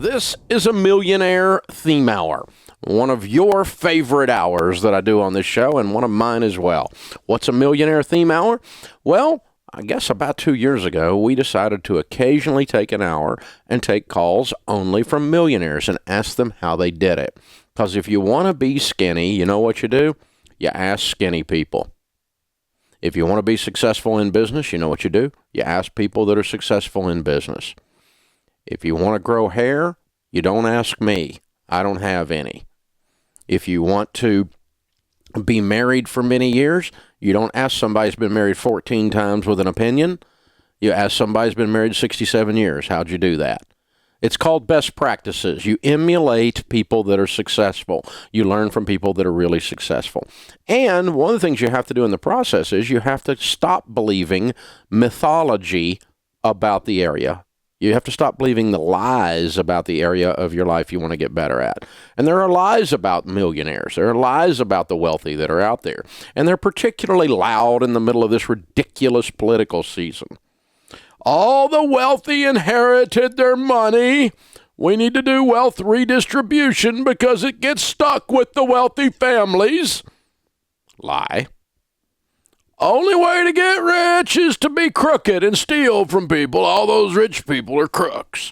This is a Millionaire Theme Hour, one of your favorite hours that I do on this show, and one of mine as well. What's a Millionaire Theme Hour? Well, I guess about 2 years ago, we decided to occasionally take an hour and take calls only from millionaires and ask them how they did it. Because if you want to be skinny, you know what you do? You ask skinny people. If you want to be successful in business, you know what you do? You ask people that are successful in business. If you want to grow hair, you don't ask me. I don't have any. If you want to be married for many years, you don't ask somebody who's been married 14 times with an opinion. You ask somebody who's been married 67 years. How'd you do that? It's called best practices. You emulate people that are successful. You learn from people that are really successful. And one of the things you have to do in the process is you have to stop believing mythology about the area. You have to stop believing the lies about the area of your life you want to get better at. And there are lies about millionaires. There are lies about the wealthy that are out there. And they're particularly loud in the middle of this ridiculous political season. All the wealthy inherited their money. We need to do wealth redistribution because it gets stuck with the wealthy families. Lie. Only way to get rich is to be crooked and steal from people. All those rich people are crooks.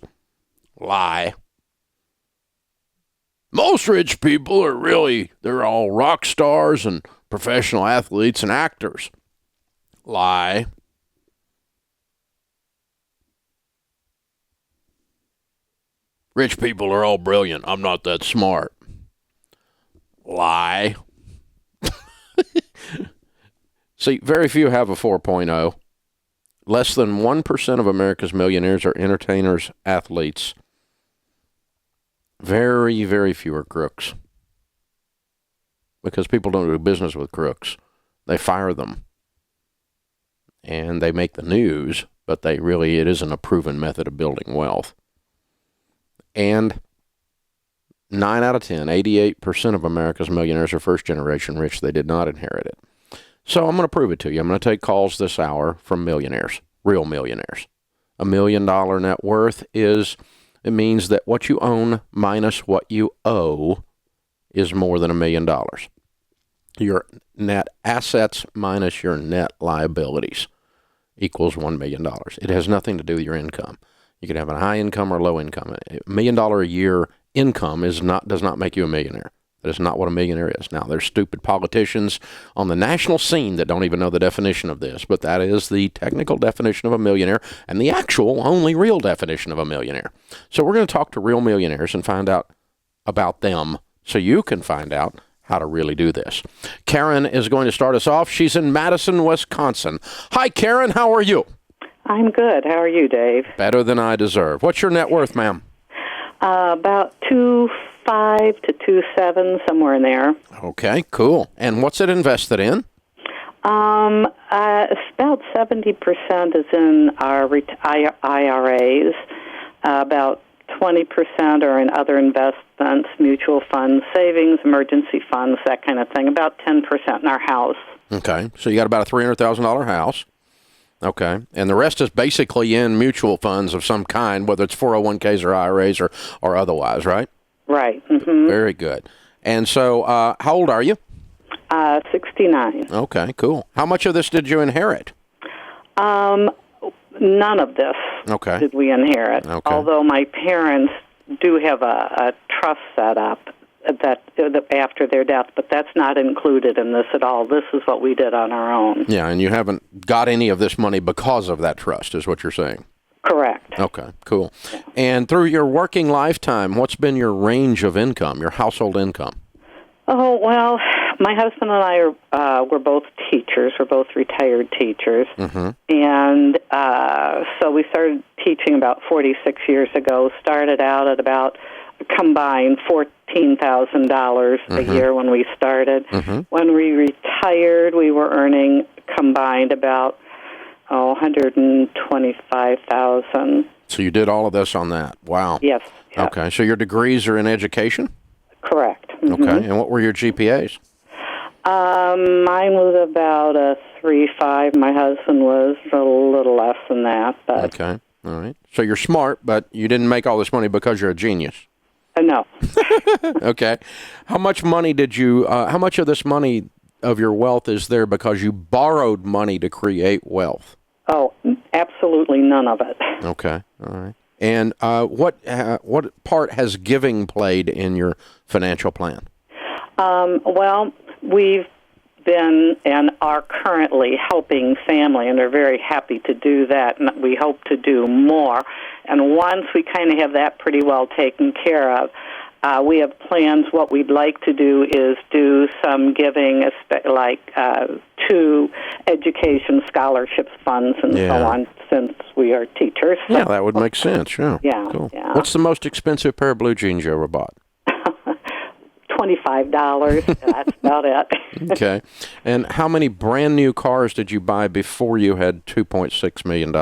Lie. Most rich people they're all rock stars and professional athletes and actors. Lie. Rich people are all brilliant. I'm not that smart. Lie. See, very few have a 4.0. Less than 1% of America's millionaires are entertainers, athletes. Very, very few are crooks. Because people don't do business with crooks. They fire them. And they make the news, but it isn't a proven method of building wealth. And 9 out of 10, 88% of America's millionaires are first-generation rich. They did not inherit it. So I'm going to prove it to you. I'm going to take calls this hour from millionaires, real millionaires. $1 million net worth it means that what you own minus what you owe is more than $1 million. Your net assets minus your net liabilities equals $1 million. It has nothing to do with your income. You can have a high income or low income. $1 million a year income does not make you a millionaire. That is not what a millionaire is. Now, there's stupid politicians on the national scene that don't even know the definition of this, but that is the technical definition of a millionaire and the actual only real definition of a millionaire. So we're going to talk to real millionaires and find out about them so you can find out how to really do this. Karen is going to start us off. She's in Madison, Wisconsin. Hi, Karen. How are you? I'm good. How are you, Dave? Better than I deserve. What's your net worth, ma'am? About 2.5 to 2.7, somewhere in there. Okay, cool. And what's it invested in? About 70% is in our IRAs. About 20% are in other investments, mutual funds, savings, emergency funds, that kind of thing. About 10% in our house. Okay, so you got about a $300,000 house. Okay, and the rest is basically in mutual funds of some kind, whether it's 401ks or IRAs or otherwise, right? Right. Mm-hmm. Very good. And so how old are you? 69. Okay, cool. How much of this did you inherit? None of this did we inherit, although my parents do have a trust set up that after their death, but that's not included in this at all. This is what we did on our own. Yeah, and you haven't got any of this money because of that trust, is what you're saying. Correct. Okay, cool. Yeah. And through your working lifetime, what's been your range of income, your household income? Oh, well, my husband and I were both teachers. We're both retired teachers. Mm-hmm. And so we started teaching about 46 years ago, started out at about combined $14,000 a year when we started. Mm-hmm. When we retired, we were earning combined about $125,000. So you did all of this on that. Wow. Yes. Okay. So your degrees are in education? Correct. Mm-hmm. Okay. And what were your GPAs? Mine was about a 3.5. My husband was a little less than that. But Okay. All right. So you're smart, but you didn't make all this money because you're a genius. No. Okay. How much money did you, how much of this money of your wealth is there because you borrowed money to create wealth? Oh, absolutely none of it. Okay. All right. And what part has giving played in your financial plan? Well, we've been and are currently helping family, and are very happy to do that, and we hope to do more. And once we kind of have that pretty well taken care of, we have plans. What we'd like to do is do some giving, like to education scholarships funds and so on, since we are teachers. So. Yeah, that would make sense, yeah. Yeah, cool. yeah. What's the most expensive pair of blue jeans you ever bought? $25. That's about it. Okay. And how many brand new cars did you buy before you had $2.6 million?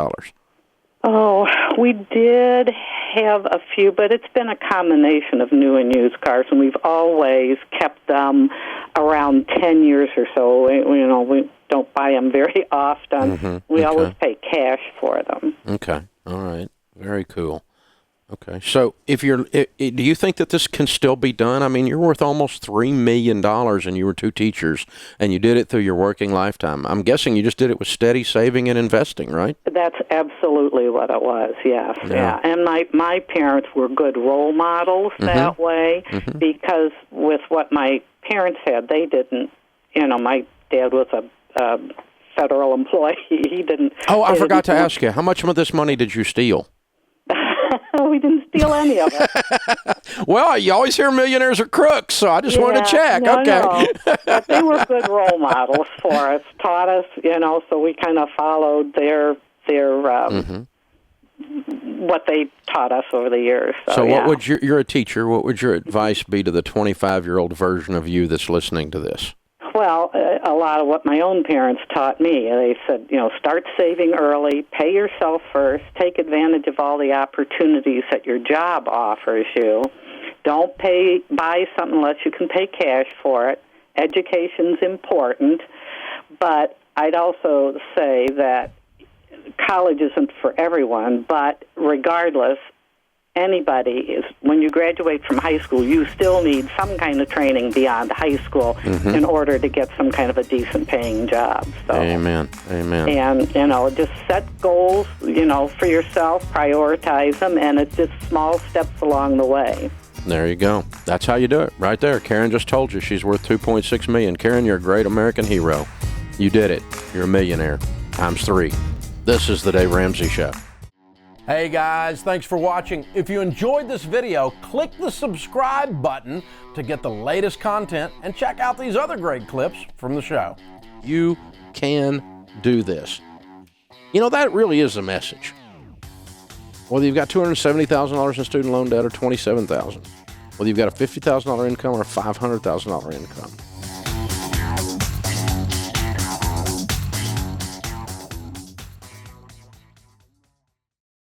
Oh, we did have a few, but it's been a combination of new and used cars, and we've always kept them around 10 years or so. We don't buy them very often. Mm-hmm. We always pay cash for them. Okay. All right. Very cool. Okay. So do you think that this can still be done? I mean, you're worth almost $3 million and you were two teachers and you did it through your working lifetime. I'm guessing you just did it with steady saving and investing, right? That's absolutely what it was, yes. Yeah. And my parents were good role models that way, because with what my parents had, they didn't, my dad was a federal employee. He didn't. Oh, I forgot to ask you, how much of this money did you steal? We didn't steal any of it. Well, you always hear millionaires are crooks, so I just wanted to check. No, okay. No. But they were good role models for us, taught us, so we kind of followed their what they taught us over the years. So what would you're a teacher, what would your advice be to the 25-year-old version of you that's listening to this? Well, a lot of what my own parents taught me. They said, start saving early, pay yourself first, take advantage of all the opportunities that your job offers you. Don't buy something unless you can pay cash for it. Education's important. But I'd also say that college isn't for everyone, but regardless, when you graduate from high school, you still need some kind of training beyond high school in order to get some kind of a decent paying job. So, Amen. And, just set goals, for yourself, prioritize them, and it's just small steps along the way. There you go. That's how you do it right there. Karen just told you she's worth $2.6 million. Karen, you're a great American hero. You did it. You're a millionaire. Times 3. This is the Dave Ramsey Show. Hey guys, thanks for watching. If you enjoyed this video, click the subscribe button to get the latest content and check out these other great clips from the show. You can do this. That really is the message. Whether you've got $270,000 in student loan debt or $27,000, whether you've got a $50,000 income or a $500,000 income,